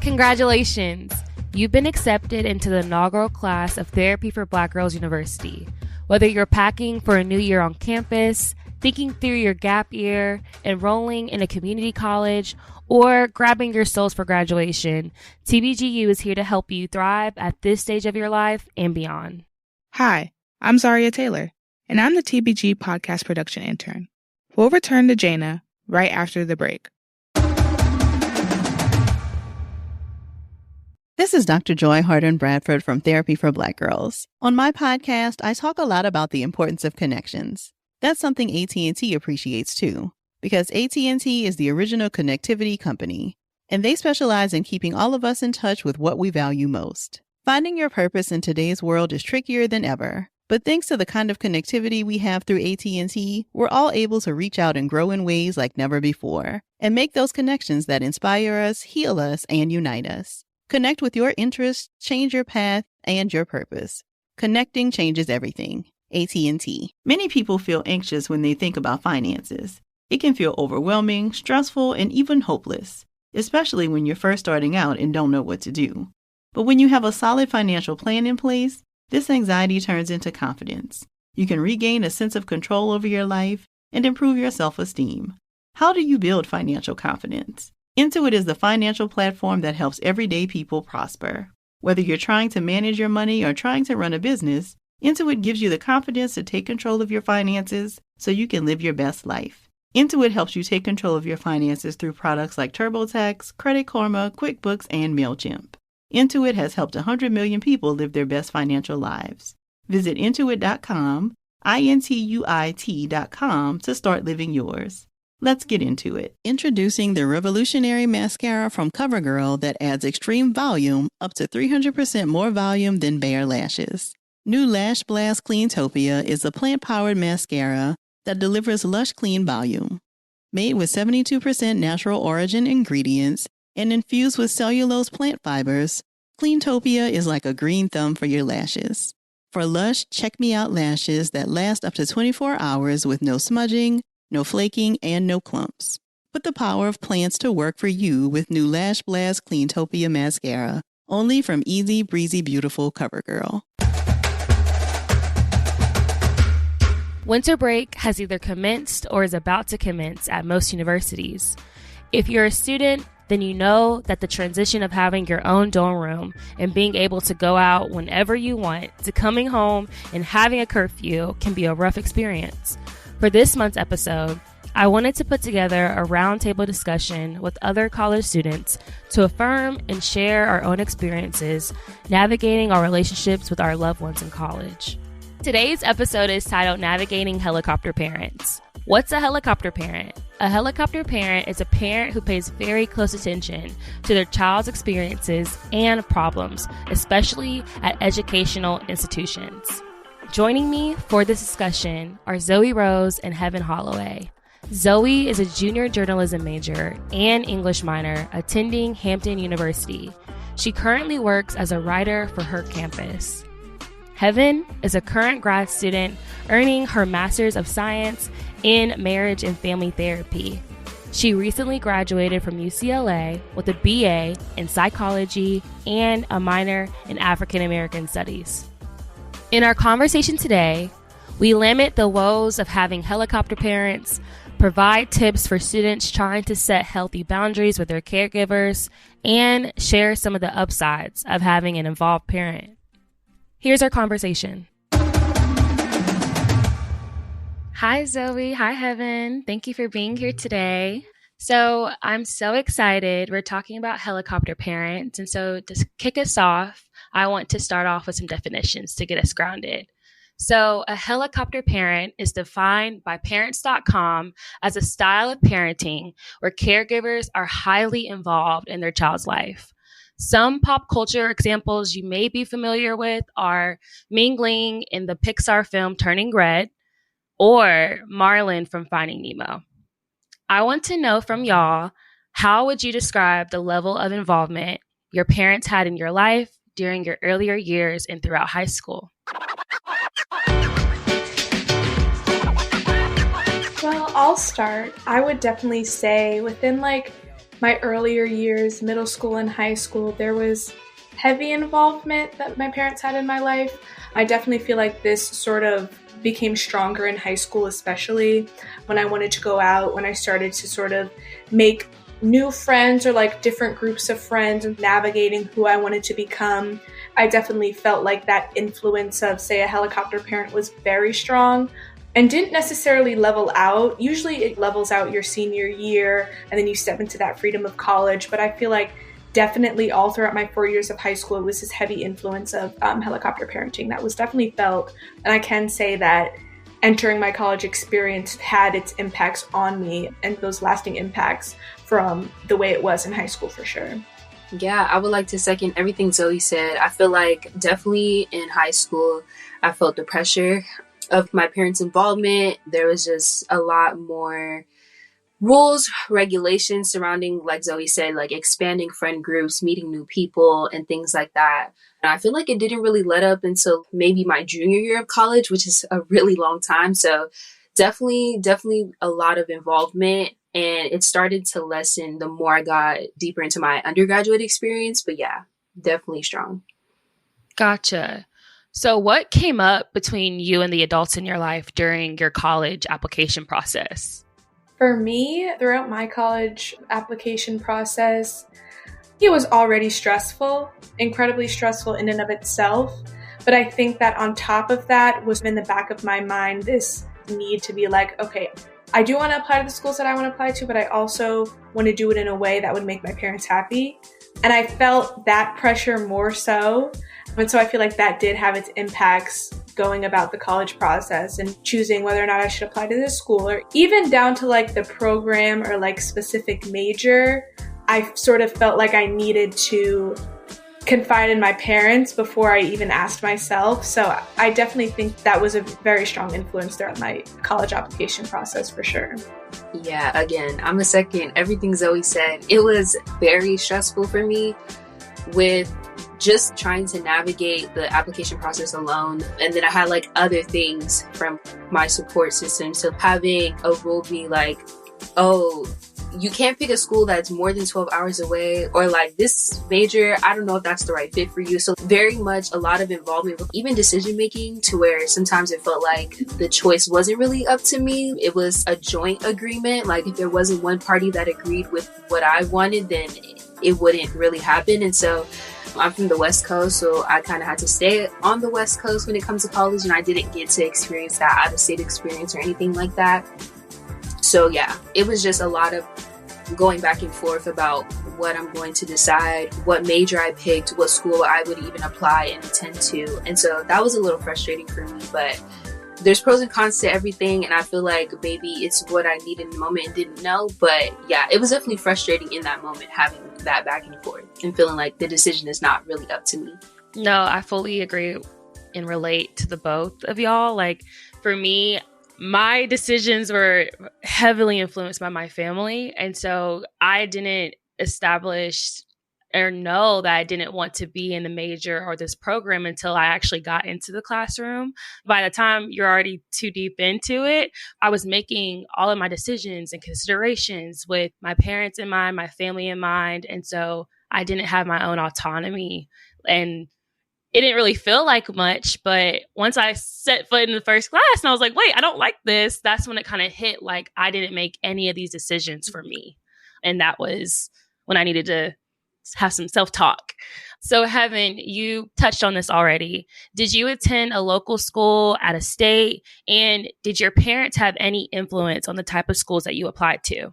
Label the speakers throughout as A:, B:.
A: Congratulations! You've been accepted into the inaugural class of Therapy for Black Girls University. Whether you're packing for a new year on campus, thinking through your gap year, enrolling in a community college, or grabbing your souls for graduation, TBG U is here to help you thrive at this stage of your life and beyond.
B: Hi, I'm Zaria Taylor, and I'm the TBG podcast production intern. We'll return to Jaina right after the break.
C: This is Dr. Joy Harden-Bradford from Therapy for Black Girls. On my podcast, I talk a lot about the importance of connections. That's something AT&T appreciates too, because AT&T is the original connectivity company, and they specialize in keeping all of us in touch with what we value most. Finding your purpose in today's world is trickier than ever, but thanks to the kind of connectivity we have through AT&T, we're all able to reach out and grow in ways like never before, and make those connections that inspire us, heal us, and unite us. Connect with your interests, change your path, and your purpose. Connecting changes everything. AT&T. Many people feel anxious when they think about finances. It can feel overwhelming, stressful, and even hopeless, especially when you're first starting out and don't know what to do. But when you have a solid financial plan in place, this anxiety turns into confidence. You can regain a sense of control over your life and improve your self-esteem. How do you build financial confidence? Intuit is the financial platform that helps everyday people prosper. Whether you're trying to manage your money or trying to run a business, Intuit gives you the confidence to take control of your finances so you can live your best life. Intuit helps you take control of your finances through products like TurboTax, Credit Karma, QuickBooks, and MailChimp. Intuit has helped 100 million people live their best financial lives. Visit Intuit.com, Intuit.com to start living yours. Let's get into it. Introducing the revolutionary mascara from CoverGirl that adds extreme volume, up to 300% more volume than bare lashes. New Lash Blast Cleantopia is a plant-powered mascara that delivers lush, clean volume. Made with 72% natural origin ingredients and infused with cellulose plant fibers, Cleantopia is like a green thumb for your lashes. For lush, check-me-out lashes that last up to 24 hours with no smudging, no flaking, and no clumps. Put the power of plants to work for you with new Lash Blast Cleantopia Mascara, only from Easy Breezy Beautiful CoverGirl.
A: Winter break has either commenced or is about to commence at most universities. If you're a student, then you know that the transition of having your own dorm room and being able to go out whenever you want to coming home and having a curfew can be a rough experience. For this month's episode, I wanted to put together a roundtable discussion with other college students to affirm and share our own experiences navigating our relationships with our loved ones in college. Today's episode is titled Navigating Helicopter Parents. What's a helicopter parent? A helicopter parent is a parent who pays very close attention to their child's experiences and problems, especially at educational institutions. Joining me for this discussion are Zoe Rose and Heaven Holloway. Zoe is a junior journalism major and English minor attending Hampton University. She currently works as a writer for her campus. Heaven is a current grad student earning her Master's of Science in Marriage and Family Therapy. She recently graduated from UCLA with a BA in Psychology and a minor in African American Studies. In our conversation today, we lament the woes of having helicopter parents, provide tips for students trying to set healthy boundaries with their caregivers, and share some of the upsides of having an involved parent. Here's our conversation. Hi, Zoe. Hi, Heaven. Thank you for being here today. So I'm so excited. We're talking about helicopter parents. And so to kick us off, I want to start off with some definitions to get us grounded. So a helicopter parent is defined by parents.com as a style of parenting where caregivers are highly involved in their child's life. Some pop culture examples you may be familiar with are Mingling in the Pixar film Turning Red or Marlin from Finding Nemo. I want to know from y'all, how would you describe the level of involvement your parents had in your life during your earlier years and throughout high school?
D: Well, I'll start. I would definitely say within my earlier years, middle school and high school, there was heavy involvement that my parents had in my life. I definitely feel like this sort of became stronger in high school, especially when I wanted to go out, when I started to sort of make new friends or like different groups of friends and navigating who I wanted to become. I definitely felt like that influence of, say, a helicopter parent was very strong and didn't necessarily level out. Usually it levels out your senior year and then you step into that freedom of college. But I feel like definitely all throughout my 4 years of high school, it was this heavy influence of helicopter parenting that was definitely felt. And I can say that entering my college experience had its impacts on me and those lasting impacts from the way it was in high school for sure.
E: Yeah, I would like to second everything Zoe said. I feel like definitely in high school, I felt the pressure of my parents' involvement. There was just a lot more rules, regulations surrounding, like Zoe said, like expanding friend groups, meeting new people, and things like that. And I feel like it didn't really let up until maybe my junior year of college, which is a really long time. So definitely a lot of involvement. And it started to lessen the more I got deeper into my undergraduate experience. But yeah, definitely strong.
A: Gotcha. So what came up between you and the adults in your life during your college application process?
D: For me, throughout my college application process, it was already stressful, incredibly stressful in and of itself. But I think that on top of that was in the back of my mind, this need to be like, okay, I do want to apply to the schools that I want to apply to, but I also want to do it in a way that would make my parents happy. And I felt that pressure more so. And so I feel like that did have its impacts going about the college process and choosing whether or not I should apply to this school, or even down to like the program or like specific major. I sort of felt like I needed to confide in my parents before I even asked myself. So I definitely think that was a very strong influence throughout my college application process for sure.
E: Yeah, again, I'm a second everything Zoe said. It was very stressful for me with just trying to navigate the application process alone. And then I had like other things from my support system. So having a rule be like, oh, you can't pick a school that's more than 12 hours away, or like this major, I don't know if that's the right fit for you. So very much a lot of involvement with even decision making, to where sometimes it felt like the choice wasn't really up to me. It was a joint agreement. Like if there wasn't one party that agreed with what I wanted, then it wouldn't really happen. And so I'm from the West Coast, so I kind of had to stay on the West Coast when it comes to college, and I didn't get to experience that out-of-state experience or anything like that. So yeah, it was just a lot of going back and forth about what I'm going to decide, what major I picked, what school I would even apply and attend to. And so that was a little frustrating for me, but there's pros and cons to everything. And I feel like maybe it's what I needed in the moment and didn't know. But yeah, it was definitely frustrating in that moment, having that back and forth and feeling like the decision is not really up to me.
A: No, I fully agree and relate to the both of y'all. Like for me, my decisions were heavily influenced by my family. And so I didn't establish or know that I didn't want to be in the major or this program until I actually got into the classroom. By the time you're already too deep into it, I was making all of my decisions and considerations with my parents in mind, my family in mind. And so I didn't have my own autonomy, and it didn't really feel like much. But once I set foot in the first class and I was like, wait, I don't like this. That's when it kind of hit, like I didn't make any of these decisions for me. And that was when I needed to have some self-talk. So Heaven, you touched on this already. Did you attend a local school, out of state? And did your parents have any influence on the type of schools that you applied to?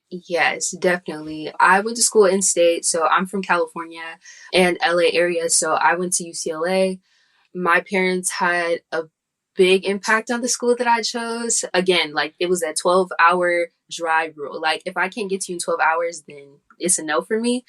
E: Yes, definitely. I went to school in state. So I'm from California and LA area. So I went to UCLA. My parents had a big impact on the school that I chose. Again, like it was that 12-hour drive rule. Like if I can't get to you in 12 hours, then it's a no for me.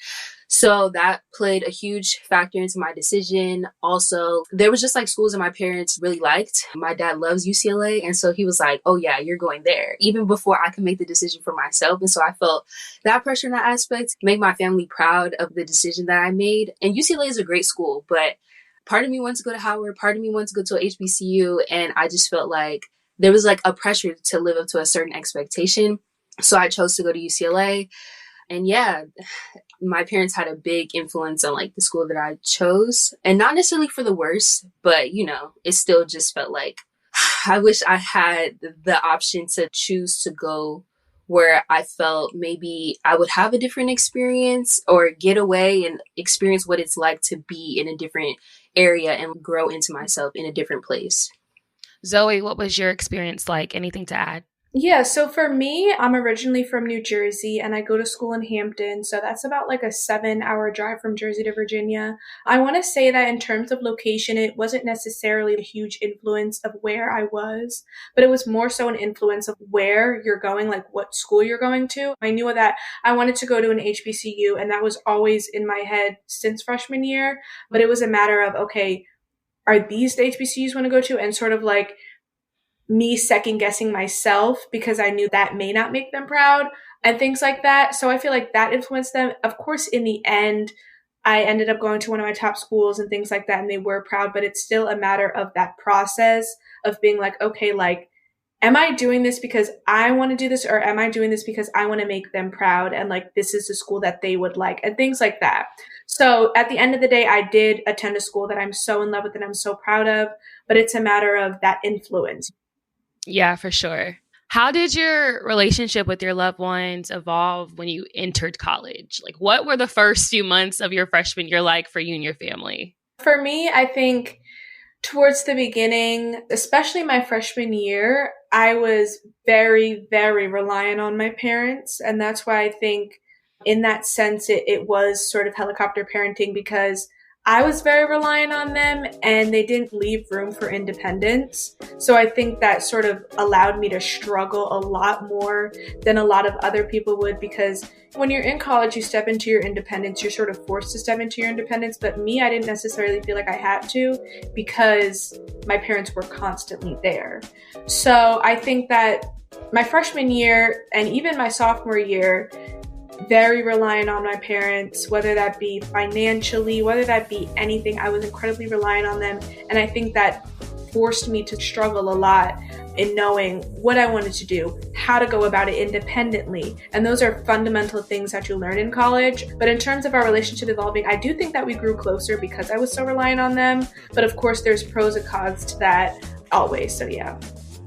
E: So that played a huge factor into my decision. Also, there was just like schools that my parents really liked. My dad loves UCLA. And so he was like, oh yeah, you're going there, even before I could make the decision for myself. And so I felt that pressure in that aspect, make my family proud of the decision that I made. And UCLA is a great school, but part of me wanted to go to Howard, part of me wanted to go to a HBCU. And I just felt like there was like a pressure to live up to a certain expectation. So I chose to go to UCLA. And yeah, my parents had a big influence on like the school that I chose, and not necessarily for the worse, but you know, it still just felt like I wish I had the option to choose to go where I felt maybe I would have a different experience or get away and experience what it's like to be in a different area and grow into myself in a different place.
A: Zoe, what was your experience like? Anything to add?
D: Yeah, so for me, I'm originally from New Jersey and I go to school in Hampton. So that's about like a 7 hour drive from Jersey to Virginia. I want to say that in terms of location, it wasn't necessarily a huge influence of where I was, but it was more so an influence of where you're going, like what school you're going to. I knew that I wanted to go to an HBCU, and that was always in my head since freshman year. But it was a matter of, okay, are these the HBCUs I want to go to? And sort of like me second guessing myself because I knew that may not make them proud and things like that. So I feel like that influenced them. Of course, in the end, I ended up going to one of my top schools and things like that, and they were proud, but it's still a matter of that process of being like, okay, like, am I doing this because I want to do this, or am I doing this because I want to make them proud and like this is the school that they would like and things like that. So at the end of the day, I did attend a school that I'm so in love with and I'm so proud of, but it's a matter of that influence.
A: Yeah, for sure. How did your relationship with your loved ones evolve when you entered college? Like, what were the first few months of your freshman year like for you and your family?
D: For me, I think towards the beginning, especially my freshman year, I was very, very reliant on my parents. And that's why I think in that sense, it was sort of helicopter parenting because I was very reliant on them and they didn't leave room for independence. So I think that sort of allowed me to struggle a lot more than a lot of other people would, because when you're in college, you step into your independence. You're sort of forced to step into your independence. But me, I didn't necessarily feel like I had to because my parents were constantly there. So I think that my freshman year and even my sophomore year, very reliant on my parents, whether that be financially, whether that be anything. I was incredibly reliant on them. And I think that forced me to struggle a lot in knowing what I wanted to do, how to go about it independently. And those are fundamental things that you learn in college. But in terms of our relationship evolving, I do think that we grew closer because I was so reliant on them. But of course, there's pros and cons to that always. So yeah.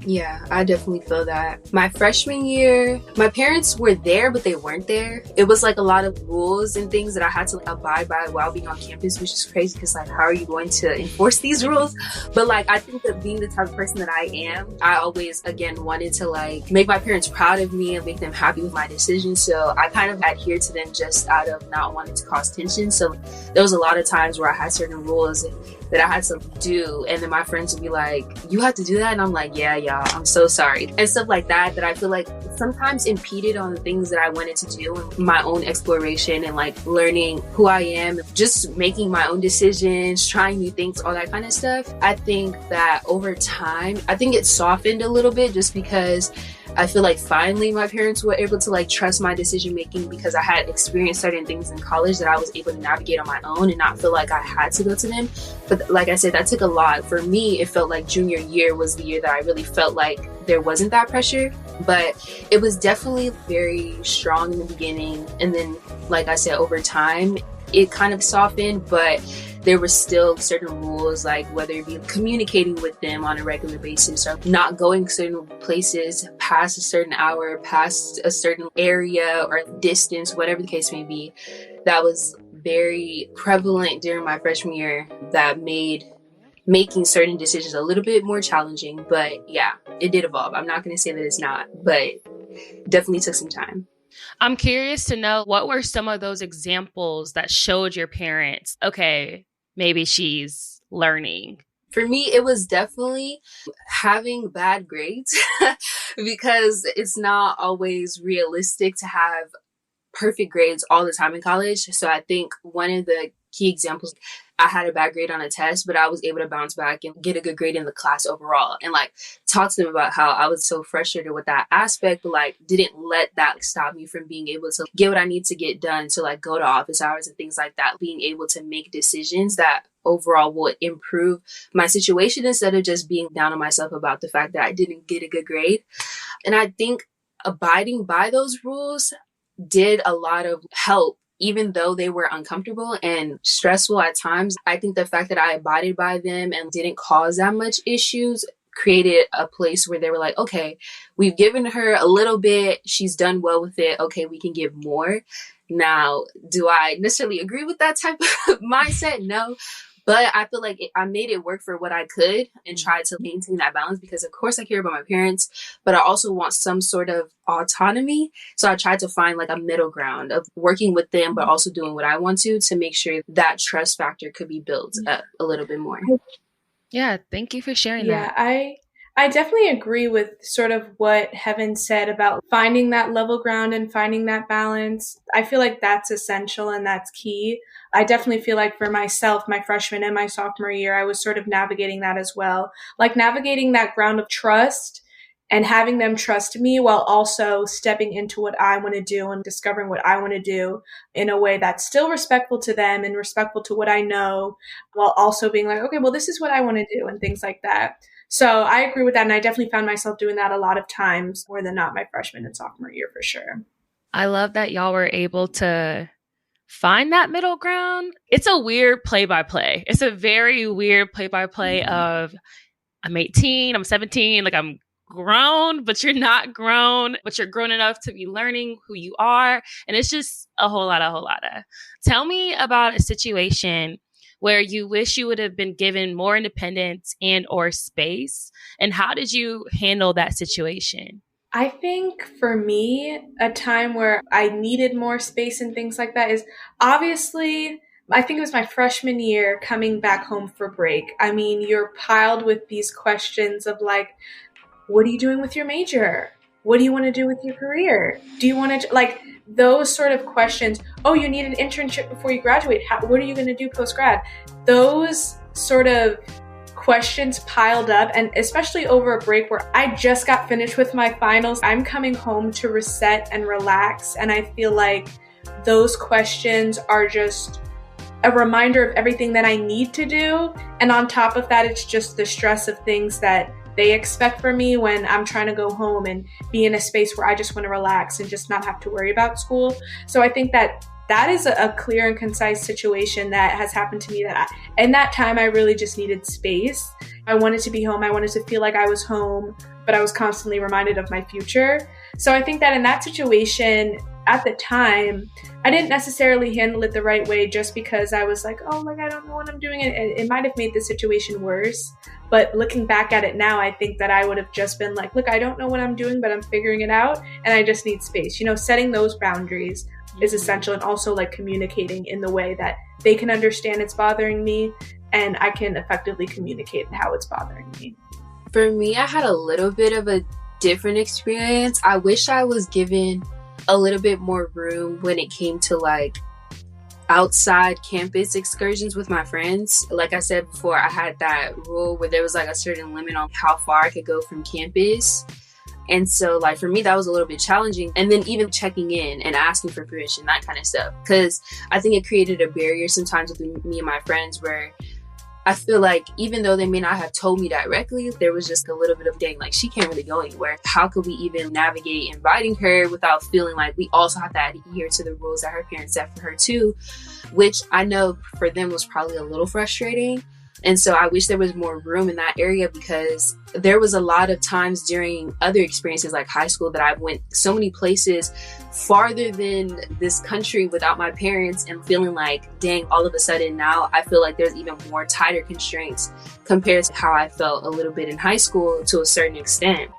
E: Yeah, I definitely feel that. My freshman year, my parents were there, but they weren't there. It was like a lot of rules and things that I had to abide by while being on campus, which is crazy because like, how are you going to enforce these rules? But like, I think that being the type of person that I am, I always, again, wanted to like make my parents proud of me and make them happy with my decisions. So I kind of adhered to them just out of not wanting to cause tension. So there was a lot of times where I had certain rules that I had to do, and then my friends would be like, you have to do that? And I'm like, yeah, y'all, I'm so sorry. And stuff like that I feel like sometimes impeded on the things that I wanted to do and my own exploration and like learning who I am, just making my own decisions, trying new things, all that kind of stuff. I think that over time, I think it softened a little bit just because I feel like finally my parents were able to like trust my decision making because I had experienced certain things in college that I was able to navigate on my own and not feel like I had to go to them. But like I said, that took a lot. For me, it felt like junior year was the year that I really felt like there wasn't that pressure, but it was definitely very strong in the beginning. And then, like I said, over time, it kind of softened, but there were still certain rules, like whether it be communicating with them on a regular basis or not going certain places past a certain hour, past a certain area or distance, whatever the case may be. That was very prevalent during my freshman year that made making certain decisions a little bit more challenging. But yeah, it did evolve. I'm not going to say that it's not, but definitely took some time.
A: I'm curious to know, what were some of those examples that showed your parents, okay, maybe she's learning?
E: For me, it was definitely having bad grades because it's not always realistic to have perfect grades all the time in college. So I think one of the key examples, I had a bad grade on a test, but I was able to bounce back and get a good grade in the class overall and like talk to them about how I was so frustrated with that aspect, but like didn't let that stop me from being able to get what I need to get done. So like go to office hours and things like that, being able to make decisions that overall would improve my situation instead of just being down on myself about the fact that I didn't get a good grade. And I think abiding by those rules did a lot of help, even though they were uncomfortable and stressful at times. I think the fact that I abided by them and didn't cause that much issues created a place where they were like, okay, we've given her a little bit. She's done well with it. Okay, we can give more. Now, do I necessarily agree with that type of mindset? No. But I feel like I made it work for what I could and tried to maintain that balance because, of course, I care about my parents, but I also want some sort of autonomy. So I tried to find like a middle ground of working with them, but also doing what I want to make sure that trust factor could be built up a little bit more.
A: Yeah, thank you for sharing
D: Yeah,
A: that.
D: I definitely agree with sort of what Heaven said about finding that level ground and finding that balance. I feel like that's essential and that's key. I definitely feel like for myself, my freshman and my sophomore year, I was sort of navigating that as well. Like navigating that ground of trust and having them trust me while also stepping into what I want to do and discovering what I want to do in a way that's still respectful to them and respectful to what I know, while also being like, okay, well, this is what I want to do and things like that. So I agree with that. And I definitely found myself doing that a lot of times, more than not my freshman and sophomore year for sure.
A: I love that y'all were able to find that middle ground. It's a weird play-by-play. It's a very weird play-by-play of I'm 18, I'm 17, like I'm grown, but you're not grown, but you're grown enough to be learning who you are. And it's just a whole lot of. Tell me about a situation where you wish you would have been given more independence and or space, and how did you handle that situation?
D: I think for me, a time where I needed more space and things like that is obviously, I think it was my freshman year coming back home for break. I mean, you're piled with these questions of like, what are you doing with your major? What do you want to do with your career? Do you want to, like, those sort of questions? Oh, you need an internship before you graduate. What are you going to do post-grad? Those sort of questions piled up, and especially over a break where I just got finished with my finals. I'm coming home to reset and relax, and I feel like those questions are just a reminder of everything that I need to do. And on top of that, it's just the stress of things that they expect from me when I'm trying to go home and be in a space where I just want to relax and just not have to worry about school. So I think that that is a clear and concise situation that has happened to me that in that time, I really just needed space. I wanted to be home. I wanted to feel like I was home, but I was constantly reminded of my future. So I think that in that situation, at the time, I didn't necessarily handle it the right way just because I was like, oh, like, I don't know what I'm doing. It might have made the situation worse. But looking back at it now, I think that I would have just been like, look, I don't know what I'm doing, but I'm figuring it out. And I just need space. You know, setting those boundaries is essential, and also like communicating in the way that they can understand it's bothering me and I can effectively communicate how it's bothering me.
E: For me, I had a little bit of a different experience. I wish I was given a little bit more room when it came to like outside campus excursions with my friends. Like I said before, I had that rule where there was like a certain limit on how far I could go from campus. And so like for me, that was a little bit challenging. And then even checking in and asking for permission, that kind of stuff. Because I think it created a barrier sometimes with me and my friends where I feel like even though they may not have told me directly, there was just a little bit of dang, like she can't really go anywhere. How could we even navigate inviting her without feeling like we also have to adhere to the rules that her parents set for her too, which I know for them was probably a little frustrating. And so I wish there was more room in that area, because there was a lot of times during other experiences like high school that I went so many places farther than this country without my parents, and feeling like, dang, all of a sudden now I feel like there's even more tighter constraints compared to how I felt a little bit in high school to a certain extent.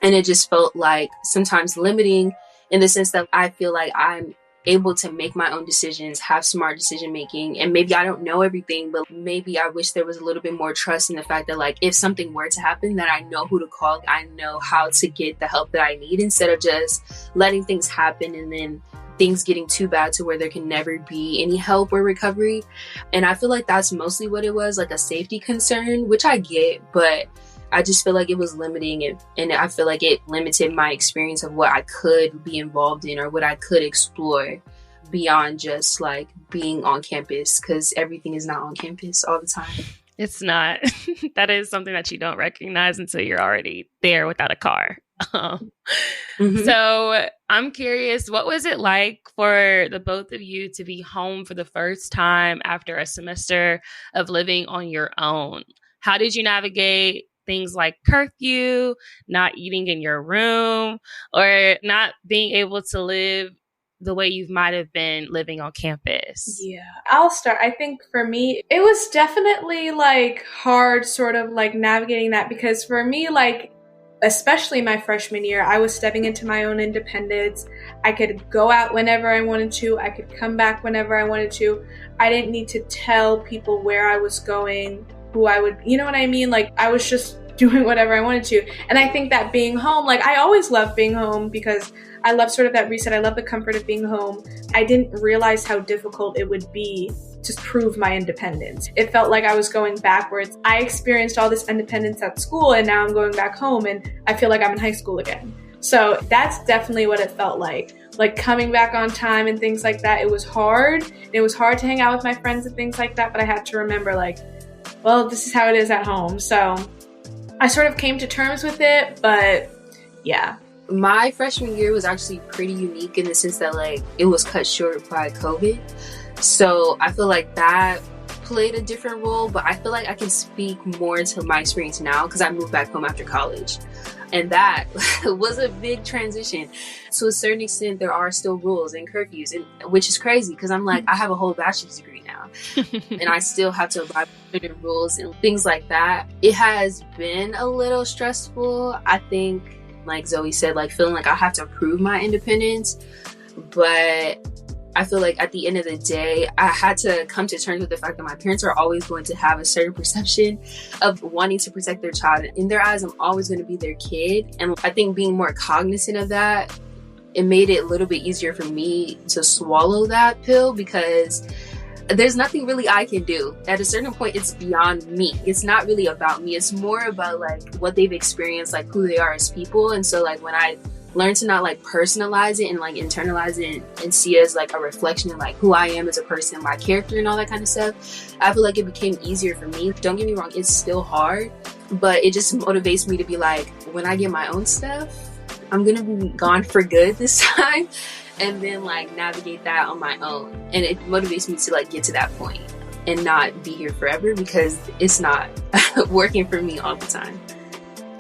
E: And it just felt like sometimes limiting in the sense that I feel like I'm able to make my own decisions, have smart decision making. And maybe I don't know everything, but maybe I wish there was a little bit more trust in the fact that like if something were to happen, that I know who to call, I know how to get the help that I need, instead of just letting things happen and then things getting too bad to where there can never be any help or recovery. And I feel like that's mostly what it was, like a safety concern, which I get, but I just feel like it was limiting, and I feel like it limited my experience of what I could be involved in or what I could explore beyond just like being on campus, because everything is not on campus all the time.
A: It's not. That is something that you don't recognize until you're already there without a car. So I'm curious, what was it like for the both of you to be home for the first time after a semester of living on your own? How did you navigate things like curfew, not eating in your room, or not being able to live the way you might have been living on campus?
D: Yeah, I'll start. I think for me, it was definitely like hard sort of like navigating that, because for me, like, especially my freshman year, I was stepping into my own independence. I could go out whenever I wanted to. I could come back whenever I wanted to. I didn't need to tell people where I was going, who I would, you know what I mean? Like, I was just doing whatever I wanted to. And I think that being home, like, I always loved being home because I love sort of that reset. I love the comfort of being home. I didn't realize how difficult it would be to prove my independence. It felt like I was going backwards. I experienced all this independence at school, and now I'm going back home and I feel like I'm in high school again. So that's definitely what it felt like coming back on time and things like that. It was hard. It was hard to hang out with my friends and things like that, but I had to remember, like, well, this is how it is at home. So I sort of came to terms with it, but yeah.
E: My freshman year was actually pretty unique in the sense that, like, it was cut short by COVID. So I feel like that played a different role, but I feel like I can speak more into my experience now because I moved back home after college. And that was a big transition. To a certain extent, there are still rules and curfews, which is crazy because I'm like, I have a whole bachelor's degree now. And I still have to abide by the rules and things like that. It has been a little stressful. I think, like Zoe said, like, feeling like I have to prove my independence. But I feel like at the end of the day, I had to come to terms with the fact that my parents are always going to have a certain perception of wanting to protect their child. In their eyes, I'm always going to be their kid. And I think being more cognizant of that, it made it a little bit easier for me to swallow that pill because there's nothing really I can do. At a certain point, it's beyond me. It's not really about me. It's more about, like, what they've experienced, like, who they are as people. And so, like, when I learn to not, like, personalize it and, like, internalize it and see it as, like, a reflection of, like, who I am as a person, my character and all that kind of stuff, I feel like it became easier for me. Don't get me wrong, it's still hard, but it just motivates me to be like, when I get my own stuff, I'm gonna be gone for good this time, and then, like, navigate that on my own. And it motivates me to, like, get to that point and not be here forever because it's not working for me all the time.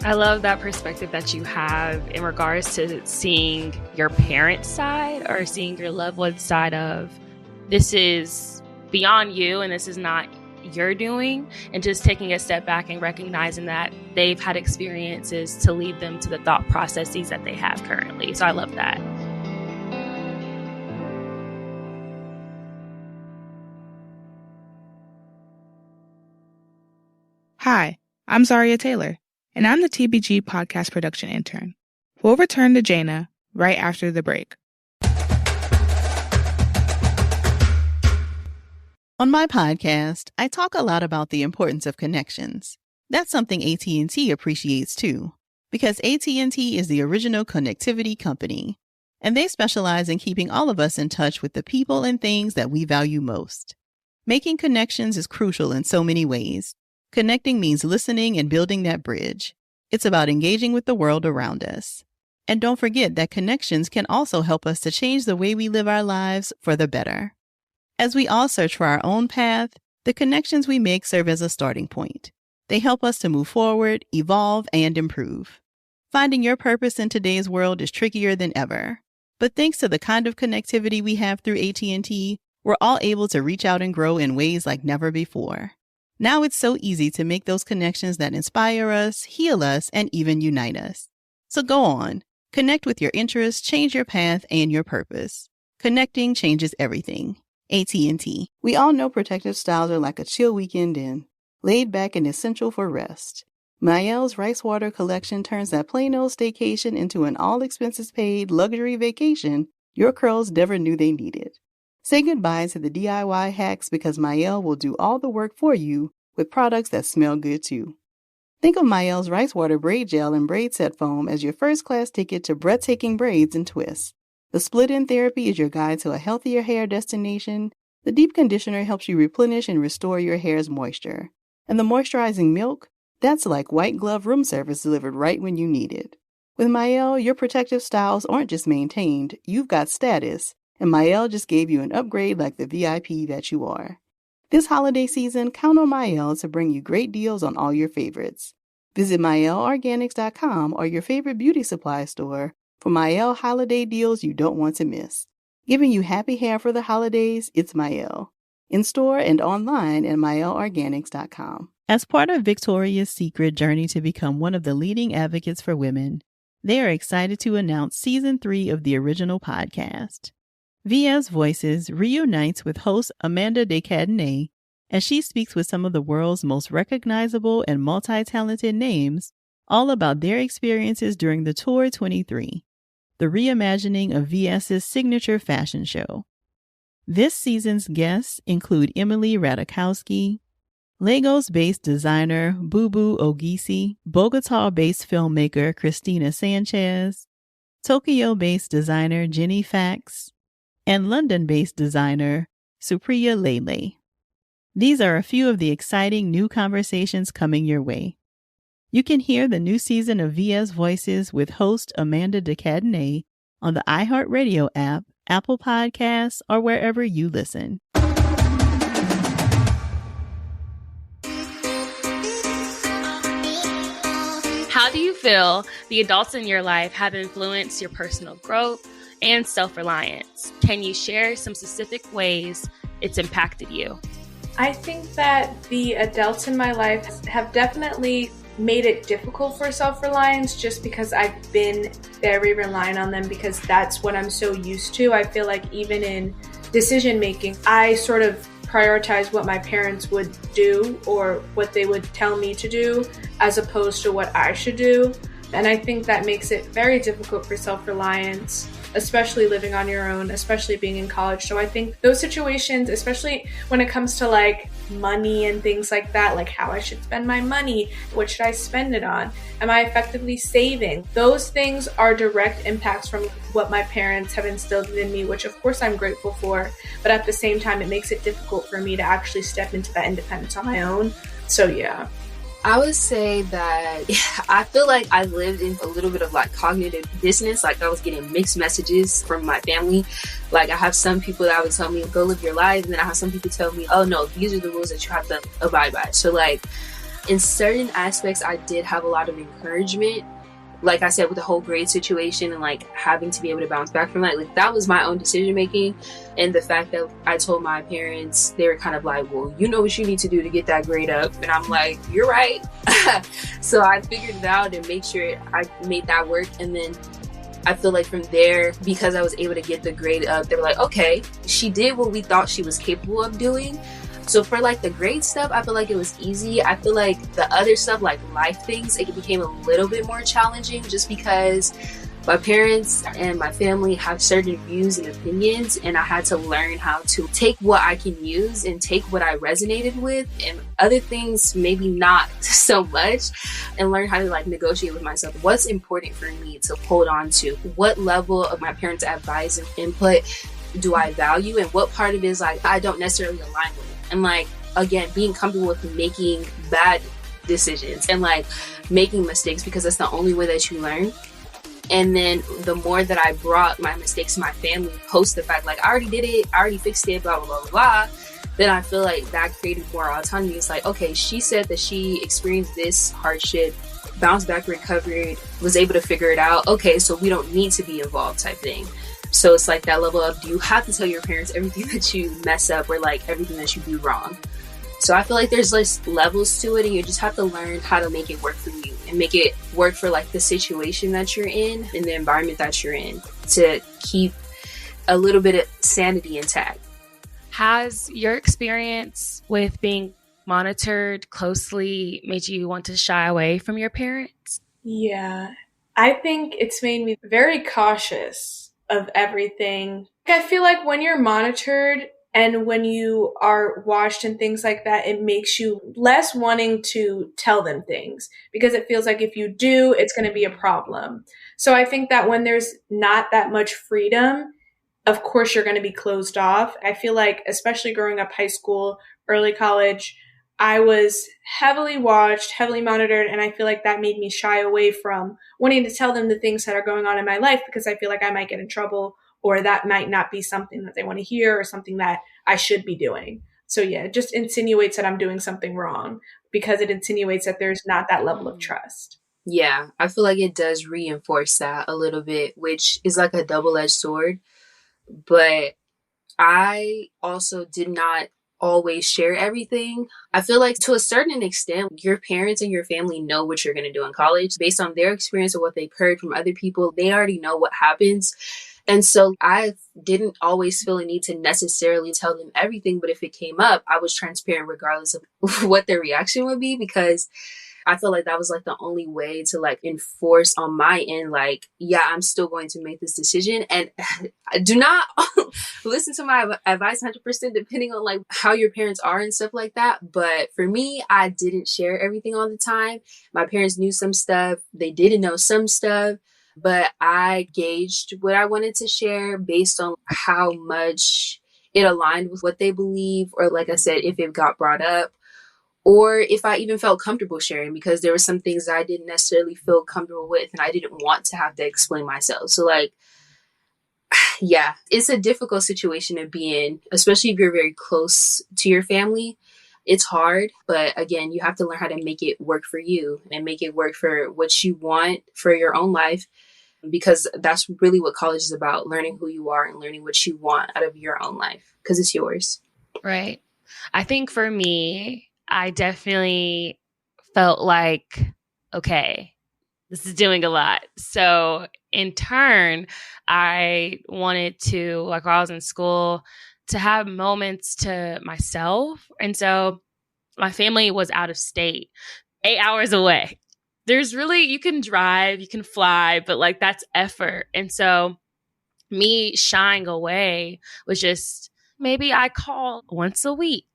A: I love that perspective that you have in regards to seeing your parents' side or seeing your loved one's side of this is beyond you and this is not your doing, and just taking a step back and recognizing that they've had experiences to lead them to the thought processes that they have currently. So I love that.
B: Hi, I'm Zaria Taylor, and I'm the TBG podcast production intern. We'll return to Jaina right after the break.
C: On my podcast, I talk a lot about the importance of connections. That's something AT&T appreciates too, because AT&T is the original connectivity company, and they specialize in keeping all of us in touch with the people and things that we value most. Making connections is crucial in so many ways. Connecting means listening and building that bridge. It's about engaging with the world around us. And don't forget that connections can also help us to change the way we live our lives for the better. As we all search for our own path, the connections we make serve as a starting point. They help us to move forward, evolve, and improve. Finding your purpose in today's world is trickier than ever. But thanks to the kind of connectivity we have through AT&T, we're all able to reach out and grow in ways like never before. Now it's so easy to make those connections that inspire us, heal us, and even unite us. So go on, connect with your interests, change your path, and your purpose. Connecting changes everything. AT&T. We all know protective styles are like a chill weekend in, laid back and essential for rest. Maelle's Rice Water collection turns that plain old staycation into an all-expenses-paid luxury vacation your curls never knew they needed. Say goodbye to the DIY hacks because Maelle will do all the work for you with products that smell good too. Think of Maelle's Rice Water Braid Gel and Braid Set Foam as your first-class ticket to breathtaking braids and twists. The split-end therapy is your guide to a healthier hair destination. The deep conditioner helps you replenish and restore your hair's moisture. And the moisturizing milk? That's like white glove room service delivered right when you need it. With Mael, your protective styles aren't just maintained, you've got status, and Mael just gave you an upgrade like the VIP that you are. This holiday season, count on Mael to bring you great deals on all your favorites. Visit MaelOrganics.com or your favorite beauty supply store for Mael holiday deals you don't want to miss. Giving you happy hair for the holidays, it's Mael. In store and online at MaelOrganics.com. As part of Victoria's Secret journey to become one of the leading advocates for women, they are excited to announce Season 3 of the original podcast. VS Voices reunites with host Amanda de Cadenet as she speaks with some of the world's most recognizable and multi-talented names all about their experiences during the Tour 23, the reimagining of VS's signature fashion show. This season's guests include Emily Ratajkowski, Lagos-based designer Bubu Ogisi, Bogota-based filmmaker Christina Sanchez, Tokyo-based designer Jenny Fax, and London-based designer Supriya Lele. These are a few of the exciting new conversations coming your way. You can hear the new season of VS Voices with host Amanda de Cadenet on the iHeartRadio app, Apple Podcasts, or wherever you listen.
A: How do you feel the adults in your life have influenced your personal growth and self-reliance? Can you share some specific ways it's impacted you?
D: I think that the adults in my life have definitely made it difficult for self-reliance just because I've been very reliant on them because that's what I'm so used to. I feel like even in decision making, I sort of prioritize what my parents would do or what they would tell me to do as opposed to what I should do. And I think that makes it very difficult for self-reliance, especially living on your own, especially being in college. So I think those situations, especially when it comes to like money and things like that, like how I should spend my money, what should I spend it on? Am I effectively saving? Those things are direct impacts from what my parents have instilled in me, which of course I'm grateful for. But at the same time, it makes it difficult for me to actually step into that independence on my own. So yeah.
E: I would say that I feel like I lived in a little bit of like cognitive dissonance. Like I was getting mixed messages from my family. Like I have some people that would tell me, go live your life. And then I have some people tell me, oh no, these are the rules that you have to abide by. So like in certain aspects, I did have a lot of encouragement. Like I said, with the whole grade situation and like having to be able to bounce back from that, like that was my own decision making. And the fact that I told my parents, they were kind of like, well, you know what you need to do to get that grade up. And I'm like, you're right. So I figured it out and made sure I made that work. And then I feel like from there, because I was able to get the grade up, they were like, okay, she did what we thought she was capable of doing. So for like the grade stuff, I feel like it was easy. I feel like the other stuff, like life things, it became a little bit more challenging just because my parents and my family have certain views and opinions, and I had to learn how to take what I can use and take what I resonated with and other things maybe not so much, and learn how to like negotiate with myself. What's important for me to hold on to? What level of my parents' advice and input do I value, and what part of it is like I don't necessarily align with? And like, again, being comfortable with making bad decisions and like making mistakes because that's the only way that you learn. And then the more that I brought my mistakes to my family post the fact, like I already did it, I already fixed it, blah, blah, blah, blah, then I feel like that created more autonomy. It's like, okay, she said that she experienced this hardship, bounced back, recovered, was able to figure it out. Okay, so we don't need to be involved type thing. So it's like that level of, do you have to tell your parents everything that you mess up or like everything that you do wrong? So I feel like there's less levels to it, and you just have to learn how to make it work for you and make it work for like the situation that you're in and the environment that you're in to keep a little bit of sanity intact.
A: Has your experience with being monitored closely made you want to shy away from your parents?
D: Yeah, I think it's made me very cautious of everything. I feel like when you're monitored and when you are watched and things like that, it makes you less wanting to tell them things because it feels like if you do, it's going to be a problem. So I think that when there's not that much freedom, of course, you're going to be closed off. I feel like, especially growing up high school, early college, I was heavily watched, heavily monitored, and I feel like that made me shy away from wanting to tell them the things that are going on in my life because I feel like I might get in trouble or that might not be something that they want to hear or something that I should be doing. So yeah, it just insinuates that I'm doing something wrong because it insinuates that there's not that level of trust.
E: Yeah, I feel like it does reinforce that a little bit, which is like a double-edged sword. But I also did not always share everything. I feel like to a certain extent, your parents and your family know what you're going to do in college based on their experience or what they've heard from other people. They already know what happens. And so I didn't always feel a need to necessarily tell them everything. But if it came up, I was transparent regardless of what their reaction would be, because I feel like that was like the only way to like enforce on my end, like, yeah, I'm still going to make this decision. And do not listen to my advice 100% depending on like how your parents are and stuff like that. But for me, I didn't share everything all the time. My parents knew some stuff. They didn't know some stuff. But I gauged what I wanted to share based on how much it aligned with what they believe, or like I said, if it got brought up, or if I even felt comfortable sharing, because there were some things I didn't necessarily feel comfortable with and I didn't want to have to explain myself. So like, yeah, it's a difficult situation to be in, especially if you're very close to your family. It's hard, but again, you have to learn how to make it work for you and make it work for what you want for your own life, because that's really what college is about, learning who you are and learning what you want out of your own life, because it's yours.
A: Right. I think for me, I definitely felt like, okay, this is doing a lot. So in turn, I wanted to, like while I was in school, to have moments to myself. And so my family was out of state, 8 hours away. There's really, you can drive, you can fly, but like that's effort. And so me shying away was just, maybe I call once a week,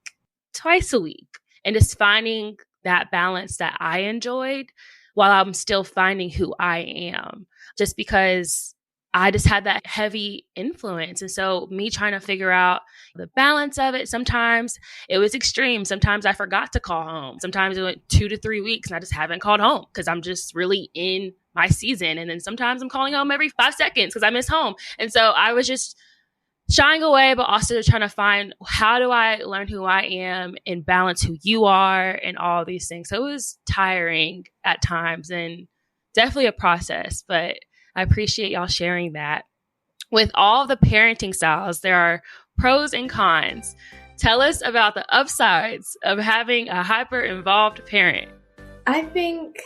A: twice a week, and just finding that balance that I enjoyed while I'm still finding who I am, just because I just had that heavy influence. And so me trying to figure out the balance of it, sometimes it was extreme. Sometimes I forgot to call home. Sometimes it went 2 to 3 weeks and I just haven't called home because I'm just really in my season. And then sometimes I'm calling home every 5 seconds because I miss home. And so I was just shying away, but also trying to find, how do I learn who I am and balance who you are and all these things. So it was tiring at times and definitely a process, but I appreciate y'all sharing that. With all the parenting styles, there are pros and cons. Tell us about the upsides of having a hyper-involved parent.
D: I think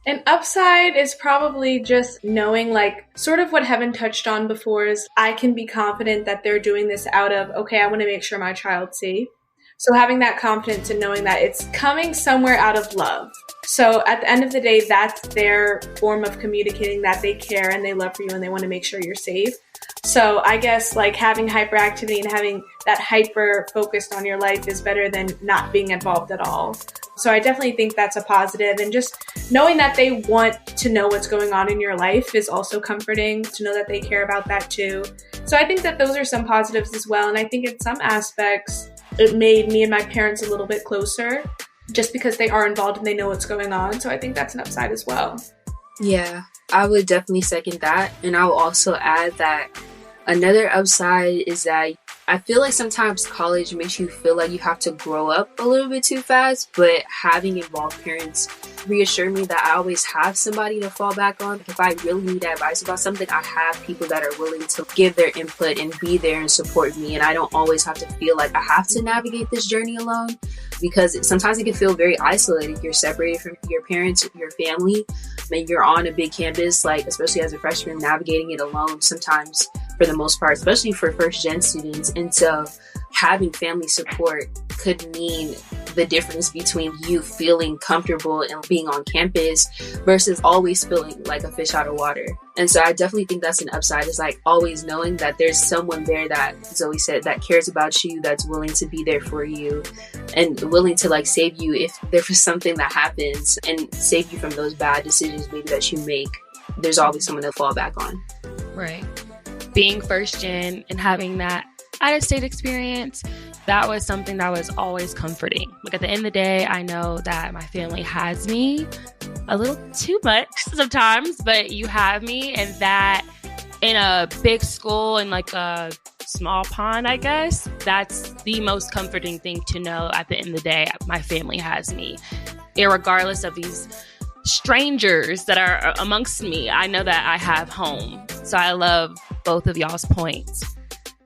D: an upside is probably just knowing, like, sort of what Heaven touched on before, is I can be confident that they're doing this out of, okay, I want to make sure my child's safe. So having that confidence and knowing that it's coming somewhere out of love. So at the end of the day, that's their form of communicating that they care and they love for you and they want to make sure you're safe. So I guess like having hyperactivity and having that hyper focused on your life is better than not being involved at all. So I definitely think that's a positive, and just knowing that they want to know what's going on in your life is also comforting, to know that they care about that too. So I think that those are some positives as well. And I think in some aspects, it made me and my parents a little bit closer just because they are involved and they know what's going on. So I think that's an upside as well.
E: Yeah, I would definitely second that. And I will also add that another upside is that I feel like sometimes college makes you feel like you have to grow up a little bit too fast, but having involved parents reassure me that I always have somebody to fall back on. If I really need advice about something, I have people that are willing to give their input and be there and support me. And I don't always have to feel like I have to navigate this journey alone, because sometimes it can feel very isolated. You're separated from your parents, your family, and you're on a big campus, like especially as a freshman, navigating it alone sometimes for the most part, especially for first gen students. And so having family support could mean the difference between you feeling comfortable and being on campus versus always feeling like a fish out of water. And so I definitely think that's an upside, is like always knowing that there's someone there that Zoe said that cares about you, that's willing to be there for you and willing to like save you if there was something that happens and save you from those bad decisions maybe that you make. There's always someone to fall back on.
A: Right. Being first gen and having that out-of-state experience, That was something that was always comforting. Like at the end of the day, I know that my family has me a little too much sometimes, but you have me, and that in a big school and like a small pond, I guess, that's the most comforting thing to know. At the end of the day, my family has me. Irregardless of these strangers that are amongst me, I know that I have home. So I love both of y'all's points.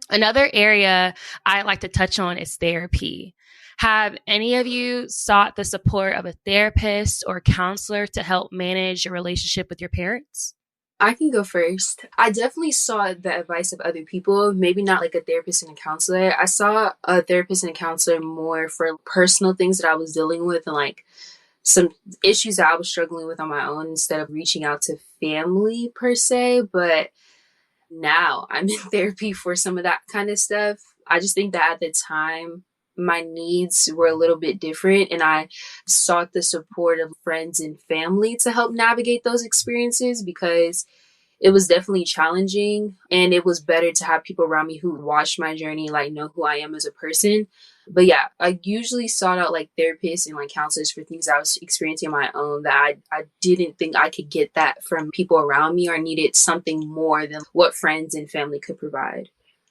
A: Another area I like to touch on is therapy. Have any of you sought the support of a therapist or counselor to help manage your relationship with your parents?
E: I can go first. I definitely sought the advice of other people, maybe not like a therapist and a counselor. I saw a therapist and a counselor more for personal things that I was dealing with and like some issues that I was struggling with on my own instead of reaching out to family per se. But now I'm in therapy for some of that kind of stuff. I just think that at the time, my needs were a little bit different, and I sought the support of friends and family to help navigate those experiences because it was definitely challenging, and it was better to have people around me who watched my journey, like know who I am as a person. But yeah, I usually sought out like therapists and like counselors for things I was experiencing on my own that I didn't think I could get that from people around me, or needed something more than what friends and family could provide.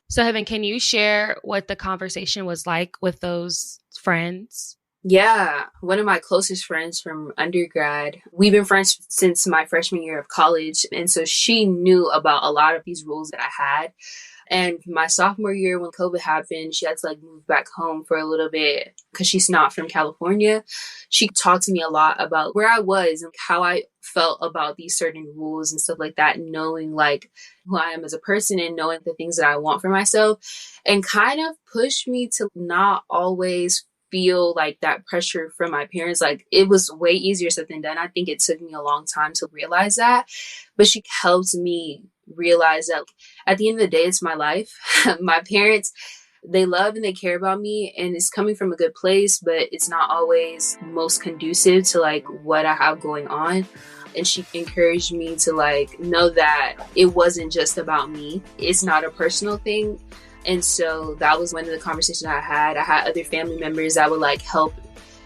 A: So Heaven, can you share what the conversation was like with those friends?
E: Yeah, one of my closest friends from undergrad, we've been friends since my freshman year of college. And so she knew about a lot of these rules that I had. And my sophomore year, when COVID happened, she had to like move back home for a little bit because she's not from California. She talked to me a lot about where I was and how I felt about these certain rules and stuff like that, knowing like who I am as a person and knowing the things that I want for myself, and kind of pushed me to not always feel like that pressure from my parents. Like it was way easier said than done. I think it took me a long time to realize that, but she helped me realize that at the end of the day, it's my life. My parents, they love and they care about me, and it's coming from a good place, but it's not always most conducive to like what I have going on. And she encouraged me to like know that it wasn't just about me. It's not a personal thing. And so that was one of the conversations I had. I had other family members that would like help